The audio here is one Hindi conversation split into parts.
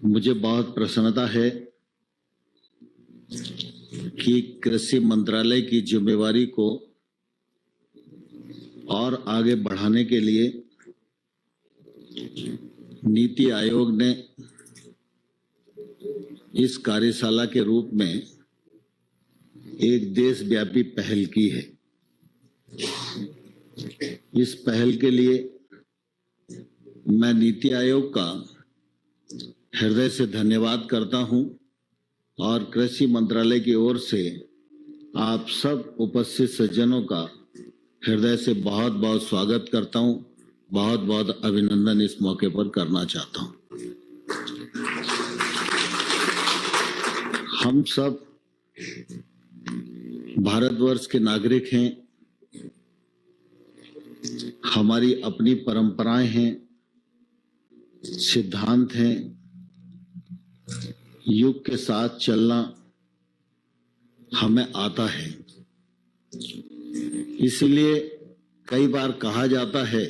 मुझे बहुत प्रसन्नता है कि कृषि मंत्रालय की जिम्मेवारी को और आगे बढ़ाने के लिए नीति आयोग ने इस कार्यशाला के रूप में एक देशव्यापी पहल की है। इस पहल के लिए मैं नीति आयोग का हृदय से धन्यवाद करता हूं और कृषि मंत्रालय की ओर से आप सब उपस्थित सज्जनों का हृदय से बहुत बहुत स्वागत करता हूं। बहुत बहुत अभिनंदन इस मौके पर करना चाहता हूं। हम सब भारतवर्ष के नागरिक हैं। हमारी अपनी परंपराएं हैं, सिद्धांत हैं। युग के साथ चलना हमें आता है। इसलिए कई बार कहा जाता है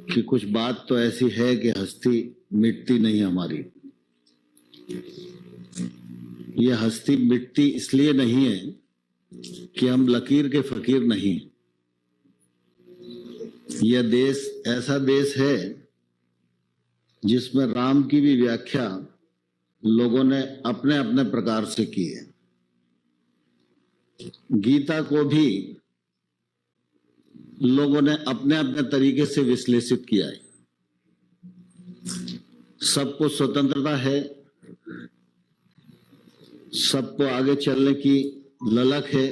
कि कुछ बात तो ऐसी है कि हस्ती मिटती नहीं हमारी। ये हस्ती मिटती इसलिए नहीं है कि हम लकीर के फकीर नहीं। यह देश ऐसा देश है जिसमें राम की भी व्याख्या लोगों ने अपने अपने प्रकार से की है। गीता को भी लोगों ने अपने अपने तरीके से विश्लेषित किया है। सबको स्वतंत्रता है, सबको आगे चलने की ललक है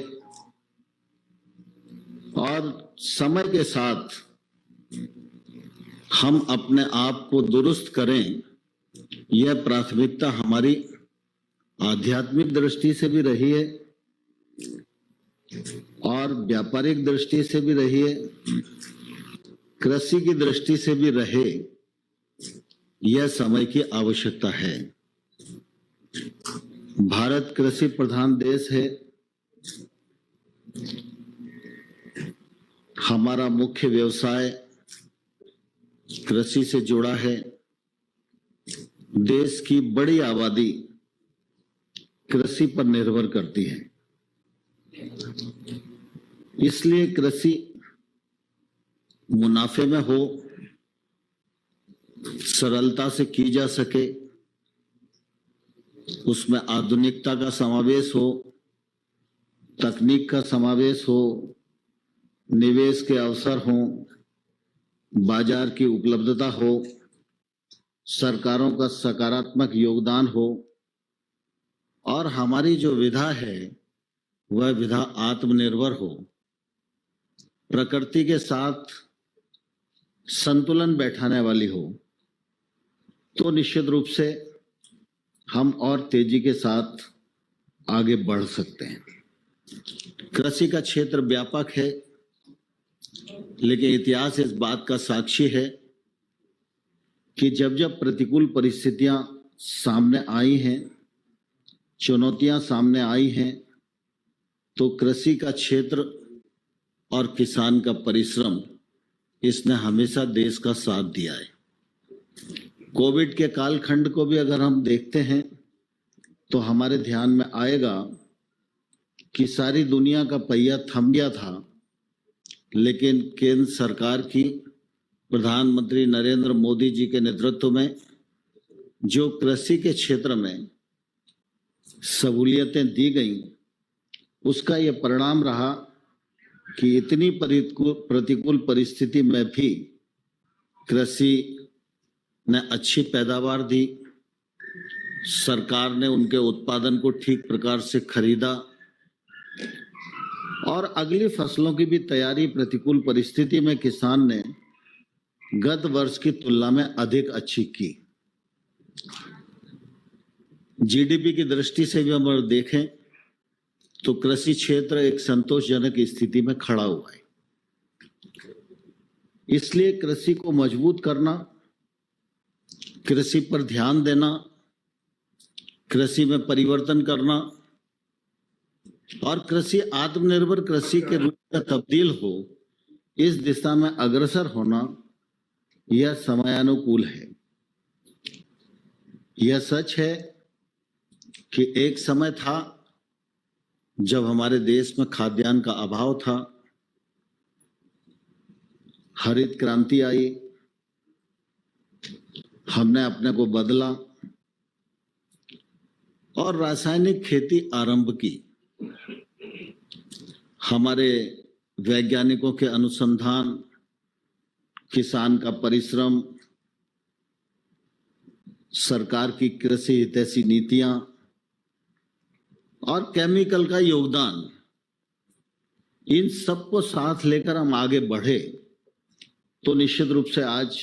और समय के साथ हम अपने आप को दुरुस्त करें, यह प्राथमिकता हमारी आध्यात्मिक दृष्टि से भी रही है और व्यापारिक दृष्टि से भी रही है, कृषि की दृष्टि से भी रहे। यह समय की आवश्यकता है। भारत कृषि प्रधान देश है। हमारा मुख्य व्यवसाय कृषि से जुड़ा है। देश की बड़ी आबादी कृषि पर निर्भर करती है। इसलिए कृषि मुनाफे में हो, सरलता से की जा सके, उसमें आधुनिकता का समावेश हो, तकनीक का समावेश हो, निवेश के अवसर हो, बाजार की उपलब्धता हो, सरकारों का सकारात्मक योगदान हो और हमारी जो विधा है वह विधा आत्मनिर्भर हो, प्रकृति के साथ संतुलन बैठाने वाली हो, तो निश्चित रूप से हम और तेजी के साथ आगे बढ़ सकते हैं। कृषि का क्षेत्र व्यापक है, लेकिन इतिहास इस बात का साक्षी है कि जब जब प्रतिकूल परिस्थितियां सामने आई हैं, चुनौतियां सामने आई हैं, तो कृषि का क्षेत्र और किसान का परिश्रम इसने हमेशा देश का साथ दिया है। कोविड के कालखंड को भी अगर हम देखते हैं तो हमारे ध्यान में आएगा कि सारी दुनिया का पहिया थम गया था, लेकिन केंद्र सरकार की प्रधानमंत्री नरेंद्र मोदी जी के नेतृत्व में जो कृषि के क्षेत्र में सहूलियतें दी गईं, उसका यह परिणाम रहा कि इतनी प्रतिकूल परिस्थिति में भी कृषि ने अच्छी पैदावार दी। सरकार ने उनके उत्पादन को ठीक प्रकार से खरीदा और अगली फसलों की भी तैयारी प्रतिकूल परिस्थिति में किसान ने गत वर्ष की तुलना में अधिक अच्छी की। जीडीपी की दृष्टि से भी हम देखें तो कृषि क्षेत्र एक संतोषजनक स्थिति में खड़ा हुआ है। इसलिए कृषि को मजबूत करना, कृषि पर ध्यान देना, कृषि में परिवर्तन करना और कृषि आत्मनिर्भर कृषि के रूप में तब्दील हो, इस दिशा में अग्रसर होना यह समयानुकूल है। यह सच है कि एक समय था जब हमारे देश में खाद्यान्न का अभाव था। हरित क्रांति आई, हमने अपने को बदला और रासायनिक खेती आरंभ की। हमारे वैज्ञानिकों के अनुसंधान, किसान का परिश्रम, सरकार की कृषि हितैषी नीतियां और केमिकल का योगदान, इन सबको साथ लेकर हम आगे बढ़े तो निश्चित रूप से आज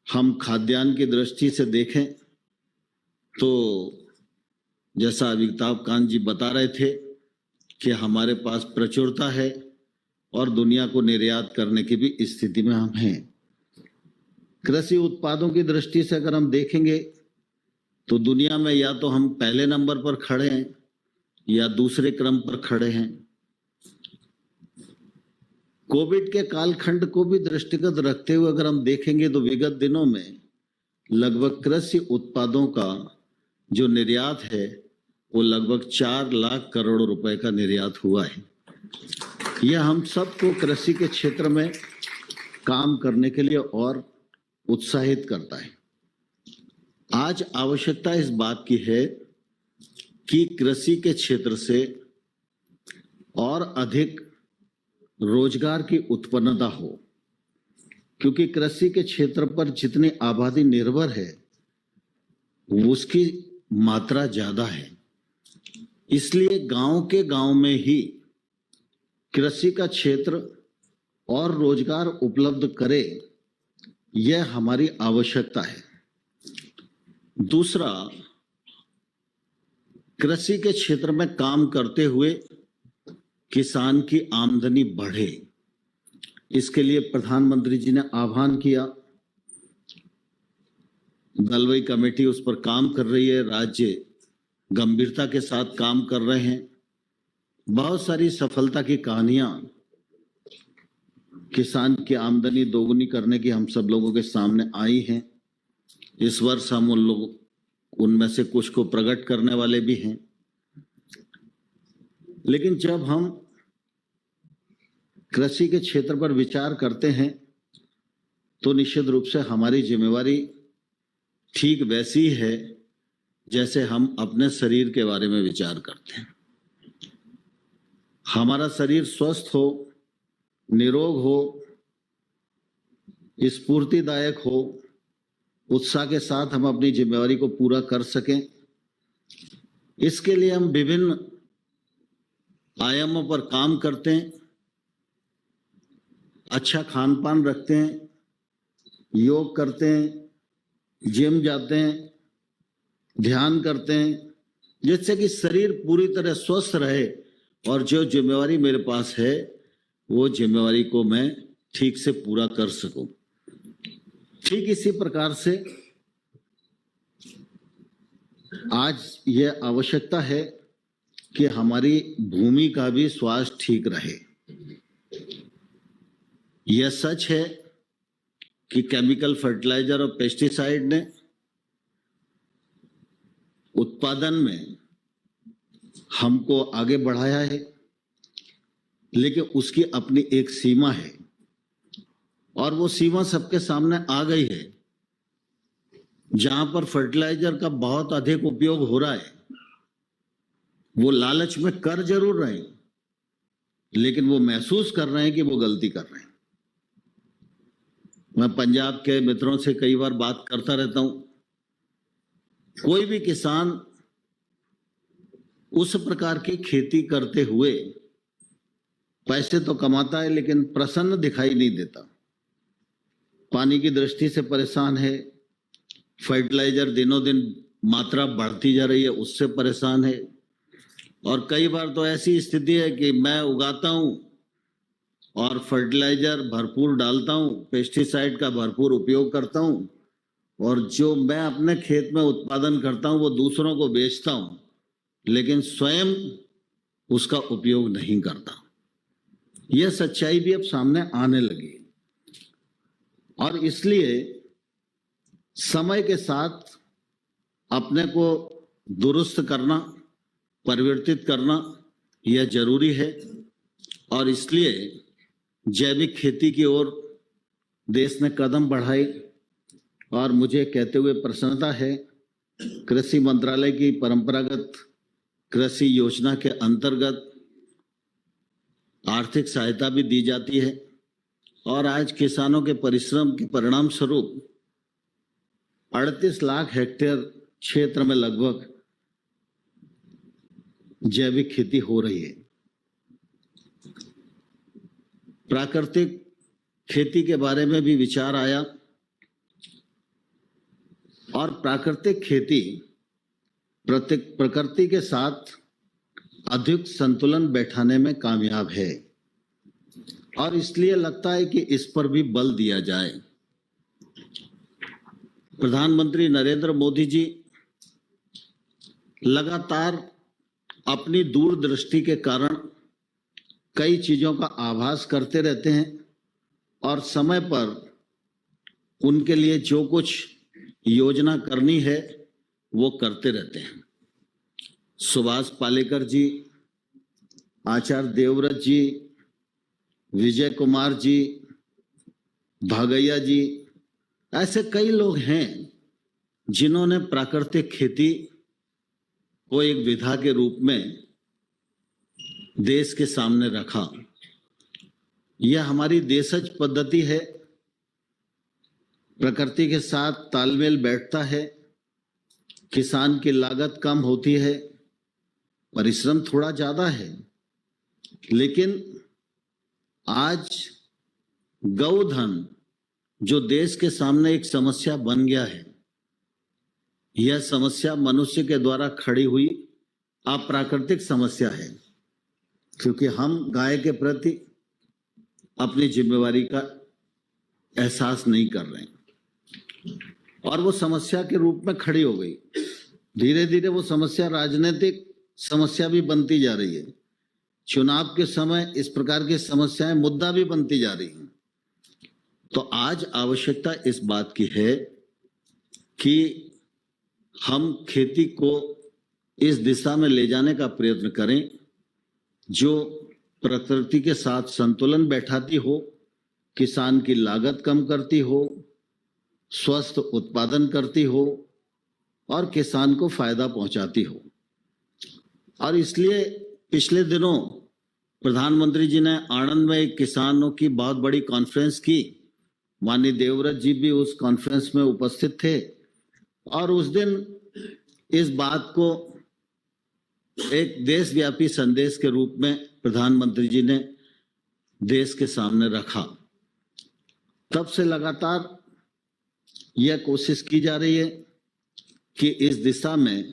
हम खाद्यान्न की दृष्टि से देखें तो जैसा अमिताभ कांत जी बता रहे थे कि हमारे पास प्रचुरता है और दुनिया को निर्यात करने की भी स्थिति में हम हैं। कृषि उत्पादों की दृष्टि से अगर हम देखेंगे तो दुनिया में या तो हम पहले नंबर पर खड़े हैं या दूसरे क्रम पर खड़े हैं। कोविड के कालखंड को भी दृष्टिगत रखते हुए अगर हम देखेंगे तो विगत दिनों में लगभग कृषि उत्पादों का जो निर्यात है वो लगभग 4 लाख करोड़ रुपए का निर्यात हुआ है। यह हम सबको कृषि के क्षेत्र में काम करने के लिए और उत्साहित करता है। आज आवश्यकता इस बात की है कि कृषि के क्षेत्र से और अधिक रोजगार की उत्पन्नता हो, क्योंकि कृषि के क्षेत्र पर जितनी आबादी निर्भर है उसकी मात्रा ज्यादा है। इसलिए गांव के गांव में ही कृषि का क्षेत्र और रोजगार उपलब्ध करे, यह हमारी आवश्यकता है। दूसरा, कृषि के क्षेत्र में काम करते हुए किसान की आमदनी बढ़े, इसके लिए प्रधानमंत्री जी ने आह्वान किया। दलवई कमेटी उस पर काम कर रही है, राज्य गंभीरता के साथ काम कर रहे हैं। बहुत सारी सफलता की कहानियां किसान की आमदनी दोगुनी करने की हम सब लोगों के सामने आई हैं। इस वर्ष हम उनमें से कुछ को प्रकट करने वाले भी हैं। लेकिन जब हम कृषि के क्षेत्र पर विचार करते हैं तो निश्चित रूप से हमारी जिम्मेवारी ठीक वैसी है जैसे हम अपने शरीर के बारे में विचार करते हैं। हमारा शरीर स्वस्थ हो, निरोग हो, स्फूर्तिदायक हो, उत्साह के साथ हम अपनी जिम्मेवारी को पूरा कर सकें, इसके लिए हम विभिन्न आयामों पर काम करते हैं। अच्छा खान पान रखते हैं, योग करते हैं, जिम जाते हैं, ध्यान करते हैं, जिससे कि शरीर पूरी तरह स्वस्थ रहे और जो जिम्मेवारी मेरे पास है वो जिम्मेवारी को मैं ठीक से पूरा कर सकूं। ठीक इसी प्रकार से आज यह आवश्यकता है कि हमारी भूमि का भी स्वास्थ्य ठीक रहे। यह सच है कि केमिकल फर्टिलाइजर और पेस्टिसाइड ने उत्पादन में हमको आगे बढ़ाया है, लेकिन उसकी अपनी एक सीमा है और वो सीमा सबके सामने आ गई है। जहां पर फर्टिलाइजर का बहुत अधिक उपयोग हो रहा है वो लालच में कर जरूर रहे हैं, लेकिन वो महसूस कर रहे हैं कि वो गलती कर रहे हैं। मैं पंजाब के मित्रों से कई बार बात करता रहता हूं। कोई भी किसान उस प्रकार की खेती करते हुए पैसे तो कमाता है लेकिन प्रसन्न दिखाई नहीं देता। पानी की दृष्टि से परेशान है, फर्टिलाइजर दिनों दिन मात्रा बढ़ती जा रही है उससे परेशान है, और कई बार तो ऐसी स्थिति है कि मैं उगाता हूं और फर्टिलाइजर भरपूर डालता हूं, पेस्टिसाइड का भरपूर उपयोग करता हूं, और जो मैं अपने खेत में उत्पादन करता हूं वो दूसरों को बेचता हूं, लेकिन स्वयं उसका उपयोग नहीं करता। यह सच्चाई भी अब सामने आने लगी और इसलिए समय के साथ अपने को दुरुस्त करना, परिवर्तित करना यह जरूरी है और इसलिए जैविक खेती की ओर देश ने कदम बढ़ाए और मुझे कहते हुए प्रसन्नता है कृषि मंत्रालय की परंपरागत कृषि योजना के अंतर्गत आर्थिक सहायता भी दी जाती है और आज किसानों के परिश्रम के परिणाम स्वरूप 38 लाख हेक्टेयर क्षेत्र में लगभग जैविक खेती हो रही है। प्राकृतिक खेती के बारे में भी विचार आया और प्राकृतिक खेती प्रकृति के साथ अधिक संतुलन बैठाने में कामयाब है और इसलिए लगता है कि इस पर भी बल दिया जाए। प्रधानमंत्री नरेंद्र मोदी जी लगातार अपनी दूरदृष्टि के कारण कई चीजों का आभास करते रहते हैं और समय पर उनके लिए जो कुछ योजना करनी है वो करते रहते हैं। सुभाष पालेकर जी, आचार्य देवव्रत जी, विजय कुमार जी, भागैया जी, ऐसे कई लोग हैं जिन्होंने प्राकृतिक खेती को एक विधा के रूप में देश के सामने रखा। यह हमारी देशज पद्धति है, प्रकृति के साथ तालमेल बैठता है, किसान की लागत कम होती है, परिश्रम थोड़ा ज्यादा है, लेकिन आज गौधन जो देश के सामने एक समस्या बन गया है, यह समस्या मनुष्य के द्वारा खड़ी हुई अप्राकृतिक समस्या है क्योंकि हम गाय के प्रति अपनी जिम्मेवारी का एहसास नहीं कर रहे हैं और वो समस्या के रूप में खड़ी हो गई। धीरे धीरे वो समस्या राजनीतिक समस्या भी बनती जा रही है। चुनाव के समय इस प्रकार की समस्याएं मुद्दा भी बनती जा रही हैं। तो आज आवश्यकता इस बात की है कि हम खेती को इस दिशा में ले जाने का प्रयत्न करें जो प्रकृति के साथ संतुलन बैठाती हो, किसान की लागत कम करती हो, स्वस्थ उत्पादन करती हो और किसान को फायदा पहुंचाती हो। और इसलिए पिछले दिनों प्रधानमंत्री जी ने आणंद में एक किसानों की बहुत बड़ी कॉन्फ्रेंस की। माननीय देवव्रत जी भी उस कॉन्फ्रेंस में उपस्थित थे और उस दिन इस बात को एक देशव्यापी संदेश के रूप में प्रधानमंत्री जी ने देश के सामने रखा। तब से लगातार यह कोशिश की जा रही है कि इस दिशा में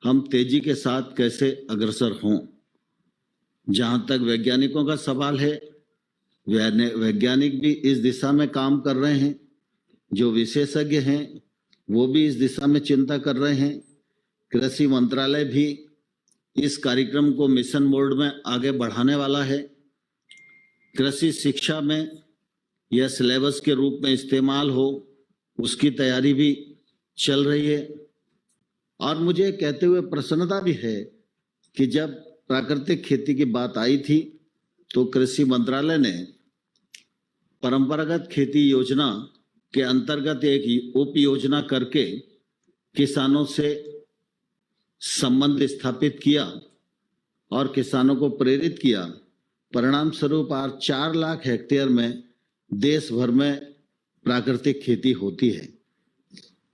हम तेजी के साथ कैसे अग्रसर हों। जहां तक वैज्ञानिकों का सवाल है, वैज्ञानिक भी इस दिशा में काम कर रहे हैं, जो विशेषज्ञ हैं वो भी इस दिशा में चिंता कर रहे हैं। कृषि मंत्रालय भी इस कार्यक्रम को मिशन मोड में आगे बढ़ाने वाला है। कृषि शिक्षा में यह सिलेबस के रूप में इस्तेमाल हो, उसकी तैयारी भी चल रही है। और मुझे कहते हुए प्रसन्नता भी है कि जब प्राकृतिक खेती की बात आई थी तो कृषि मंत्रालय ने परंपरागत खेती योजना के अंतर्गत एक उप योजना करके किसानों से संबंध स्थापित किया और किसानों को प्रेरित किया। परिणाम स्वरूप आज 4 लाख हेक्टेयर में देश भर में प्राकृतिक खेती होती है।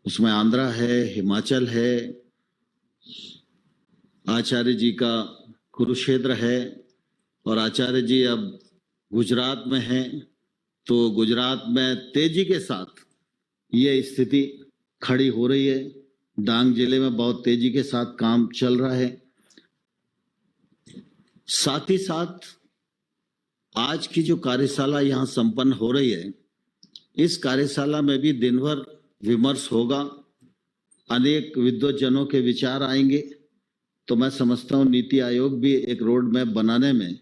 उसमें आंध्रा है, हिमाचल है, आचार्य जी का कुरुक्षेत्र है और आचार्य जी अब गुजरात में हैं। तो गुजरात में तेजी के साथ ये स्थिति खड़ी हो रही है। डांग जिले में बहुत तेजी के साथ काम चल रहा है। साथ ही साथ आज की जो कार्यशाला यहाँ संपन्न हो रही है, इस कार्यशाला में भी दिन भर विमर्श होगा, अनेक विद्वज्जनों के विचार आएंगे। तो मैं समझता हूँ नीति आयोग भी एक रोड मैप बनाने में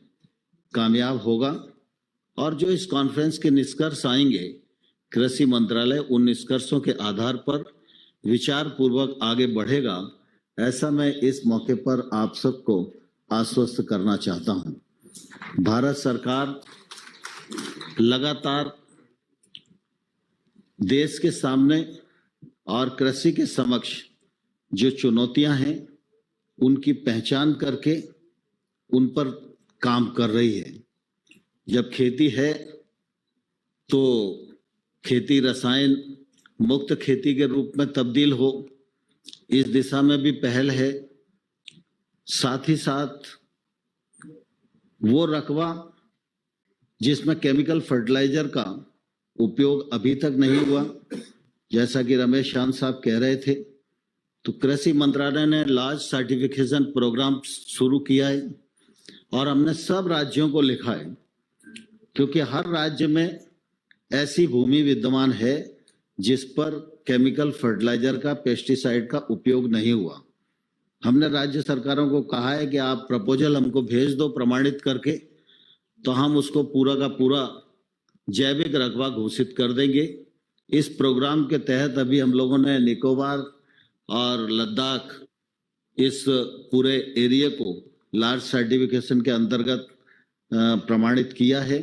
कामयाब होगा और जो इस कॉन्फ्रेंस के निष्कर्ष आएंगे, कृषि मंत्रालय उन निष्कर्षों के आधार पर विचार पूर्वक आगे बढ़ेगा, ऐसा मैं इस मौके पर आप सबको आश्वस्त करना चाहता हूं। भारत सरकार लगातार देश के सामने और कृषि के समक्ष जो चुनौतियां हैं उनकी पहचान करके उन पर काम कर रही है। जब खेती है तो खेती रसायन मुक्त खेती के रूप में तब्दील हो, इस दिशा में भी पहल है। साथ ही साथ वो रकबा जिसमें केमिकल फर्टिलाइजर का उपयोग अभी तक नहीं हुआ, जैसा कि रमेश चांद साहब कह रहे थे, तो कृषि मंत्रालय ने लार्ज सर्टिफिकेशन प्रोग्राम शुरू किया है और हमने सब राज्यों को लिखा है, क्योंकि हर राज्य में ऐसी भूमि विद्यमान है जिस पर केमिकल फर्टिलाइजर का, पेस्टिसाइड का उपयोग नहीं हुआ। हमने राज्य सरकारों को कहा है कि आप प्रपोजल हमको भेज दो प्रमाणित करके, तो हम उसको पूरा का पूरा जैविक रकबा घोषित कर देंगे। इस प्रोग्राम के तहत अभी हम लोगों ने निकोबार और लद्दाख इस पूरे एरिया को लार्ज सर्टिफिकेशन के अंतर्गत प्रमाणित किया है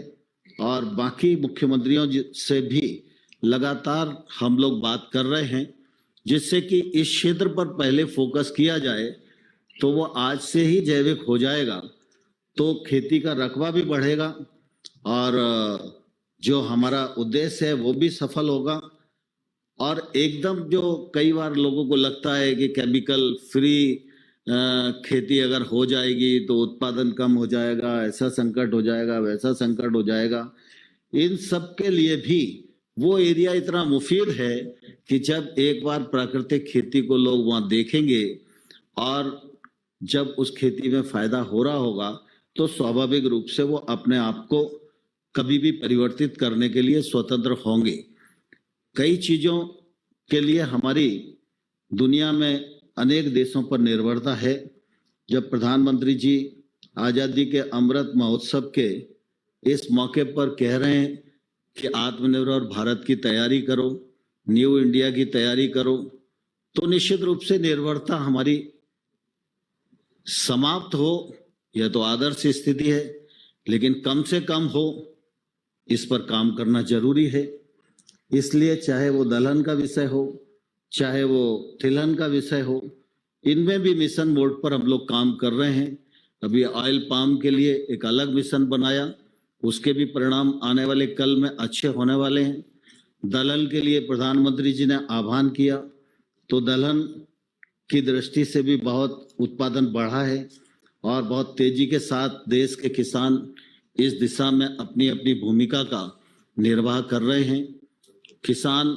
और बाकी मुख्यमंत्रियों से भी लगातार हम लोग बात कर रहे हैं, जिससे कि इस क्षेत्र पर पहले फोकस किया जाए तो वो आज से ही जैविक हो जाएगा, तो खेती का रकबा भी बढ़ेगा और जो हमारा उद्देश्य है वो भी सफल होगा। और एकदम जो कई बार लोगों को लगता है कि केमिकल फ्री खेती अगर हो जाएगी तो उत्पादन कम हो जाएगा, ऐसा संकट हो जाएगा, वैसा संकट हो जाएगा, इन सब के लिए भी वो एरिया इतना मुफीद है कि जब एक बार प्राकृतिक खेती को लोग वहां देखेंगे और जब उस खेती में फायदा हो रहा होगा तो स्वाभाविक रूप से वो अपने आप को कभी भी परिवर्तित करने के लिए स्वतंत्र होंगे। कई चीजों के लिए हमारी दुनिया में अनेक देशों पर निर्भरता है। जब प्रधानमंत्री जी आजादी के अमृत महोत्सव के इस मौके पर कह रहे हैं कि आत्मनिर्भर भारत की तैयारी करो, न्यू इंडिया की तैयारी करो, तो निश्चित रूप से निर्भरता हमारी समाप्त हो, यह तो आदर्श स्थिति है, लेकिन कम से कम हो, इस पर काम करना जरूरी है। इसलिए चाहे वो दलहन का विषय हो, चाहे वो तिलहन का विषय हो, इनमें भी मिशन मोड पर हम लोग काम कर रहे हैं। अभी ऑयल पाम के लिए एक अलग मिशन बनाया, उसके भी परिणाम आने वाले कल में अच्छे होने वाले हैं। दलहन के लिए प्रधानमंत्री जी ने आह्वान किया, तो दलहन की दृष्टि से भी बहुत उत्पादन बढ़ा है और बहुत तेजी के साथ देश के किसान इस दिशा में अपनी अपनी भूमिका का निर्वाह कर रहे हैं। किसान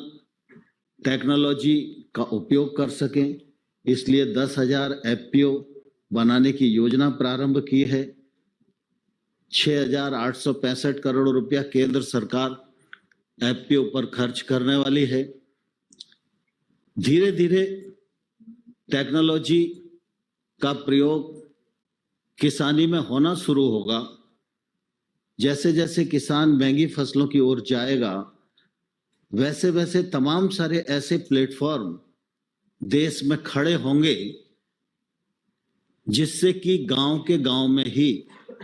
टेक्नोलॉजी का उपयोग कर सकें, इसलिए 10,000 एफपीओ बनाने की योजना प्रारंभ की है। 6,865 करोड़ रुपया केंद्र सरकार एफपीओ पर खर्च करने वाली है। धीरे धीरे टेक्नोलॉजी का प्रयोग किसानी में होना शुरू होगा। जैसे जैसे किसान महंगी फसलों की ओर जाएगा, वैसे वैसे तमाम सारे ऐसे प्लेटफॉर्म देश में खड़े होंगे जिससे कि गांव के गांव में ही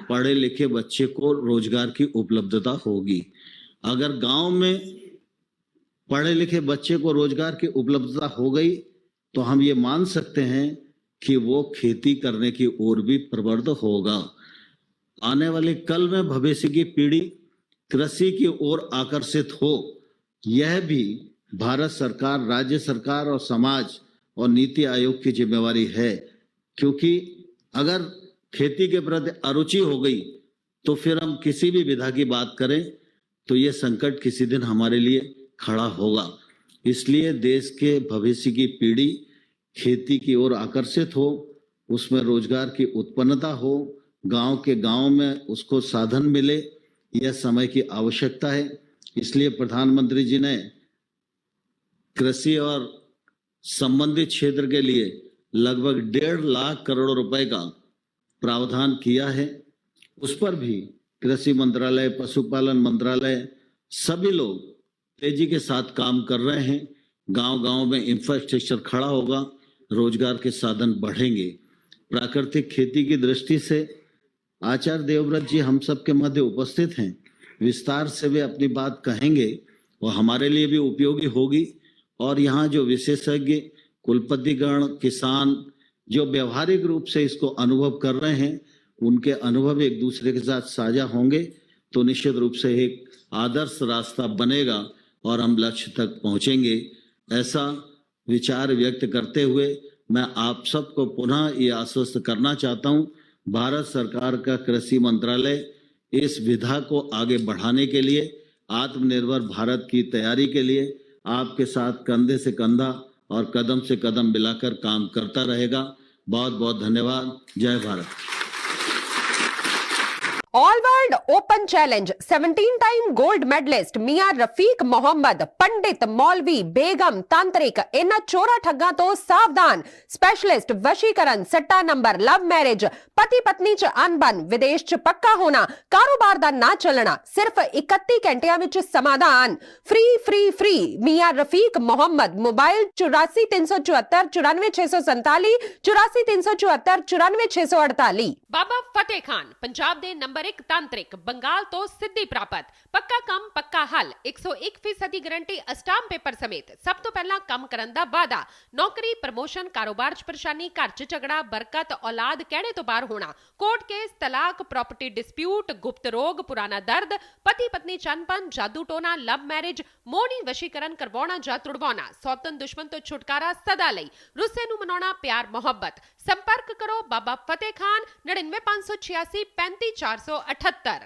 पढ़े लिखे बच्चे को रोजगार की उपलब्धता होगी। अगर गांव में पढ़े लिखे बच्चे को रोजगार की उपलब्धता हो गई तो हम ये मान सकते हैं कि वो खेती करने की ओर भी प्रवृत्त होगा। आने वाले कल में भविष्य की पीढ़ी कृषि की ओर आकर्षित हो, यह भी भारत सरकार, राज्य सरकार और समाज और नीति आयोग की जिम्मेवारी है। क्योंकि अगर खेती के प्रति अरुचि हो गई तो फिर हम किसी भी विधा की बात करें तो ये संकट किसी दिन हमारे लिए खड़ा होगा। इसलिए देश के भविष्य की पीढ़ी खेती की ओर आकर्षित हो, उसमें रोजगार की उत्पन्नता हो, गांव के गांव में उसको साधन मिले, यह समय की आवश्यकता है। इसलिए प्रधानमंत्री जी ने कृषि और संबंधित क्षेत्र के लिए लगभग 1.5 लाख करोड़ रुपए का प्रावधान किया है। उस पर भी कृषि मंत्रालय, पशुपालन मंत्रालय, सभी लोग तेजी के साथ काम कर रहे हैं। गांव-गांव में इंफ्रास्ट्रक्चर खड़ा होगा, रोजगार के साधन बढ़ेंगे। प्राकृतिक खेती की दृष्टि से आचार्य देवव्रत जी हम सबके मध्य उपस्थित हैं, विस्तार से वे अपनी बात कहेंगे, वो हमारे लिए भी उपयोगी होगी। और यहाँ जो विशेषज्ञ कुलपतिगण, किसान जो व्यवहारिक रूप से इसको अनुभव कर रहे हैं, उनके अनुभव एक दूसरे के साथ साझा होंगे तो निश्चित रूप से एक आदर्श रास्ता बनेगा और हम लक्ष्य तक पहुंचेंगे। ऐसा विचार व्यक्त करते हुए मैं आप सबको पुनः ये आश्वस्त करना चाहता हूं, भारत सरकार का कृषि मंत्रालय इस विधा को आगे बढ़ाने के लिए, आत्मनिर्भर भारत की तैयारी के लिए आपके साथ कंधे से कंधा और कदम से कदम मिलाकर काम करता रहेगा। बहुत बहुत धन्यवाद। जय Bharat. All world open challenge 17 time gold medalist मियां रफीक मोहम्मद, पंडित, मौलवी, बेगम, तांत्रिक, इन चोरा ठग्गा तो सावधान। स्पेशलिस्ट वशीकरण, सट्टा नंबर, लव मैरिज, पति पत्नी च अनबन, विदेश च पक्का होना, कारोबार दा ना चलना, सिर्फ 31 घंटियां विच समाधान। फ्री फ्री फ्री मियां रफीक मोहम्मद। मोबाइल 84 374 94 647, 84 374 94 648। बाबा फतेह खान, पंजाब दे नंबर 1 तांत्रिक, बंगाल तो सिद्धि प्राप्त, पक्का कम पक्का हल, 101% गारंटी, अस्टाम पेपर समेत। सब तो पहला कम करन दा वादा, नौकरी, प्रमोशन, कारोबार च परेशानी, घर च झगड़ा, बरकत, औलाद कहने तो बाहर होना, कोर्ट केस, तलाक, प्रॉपर्टी डिस्प्यूट, गुप्त रोग, पुराना दर्द, पति पत्नी चनपन, जादू टोना, लव मैरिज, मोहनी वशीकरण करवाना जा तुड़वाना, सौतन दुश्मन तो छुटकारा सदा लई, रुस्से नू मनाउणा प्यार मोहब्बत। संपर्क करो बाबा फतेह खान 99 586 35 478।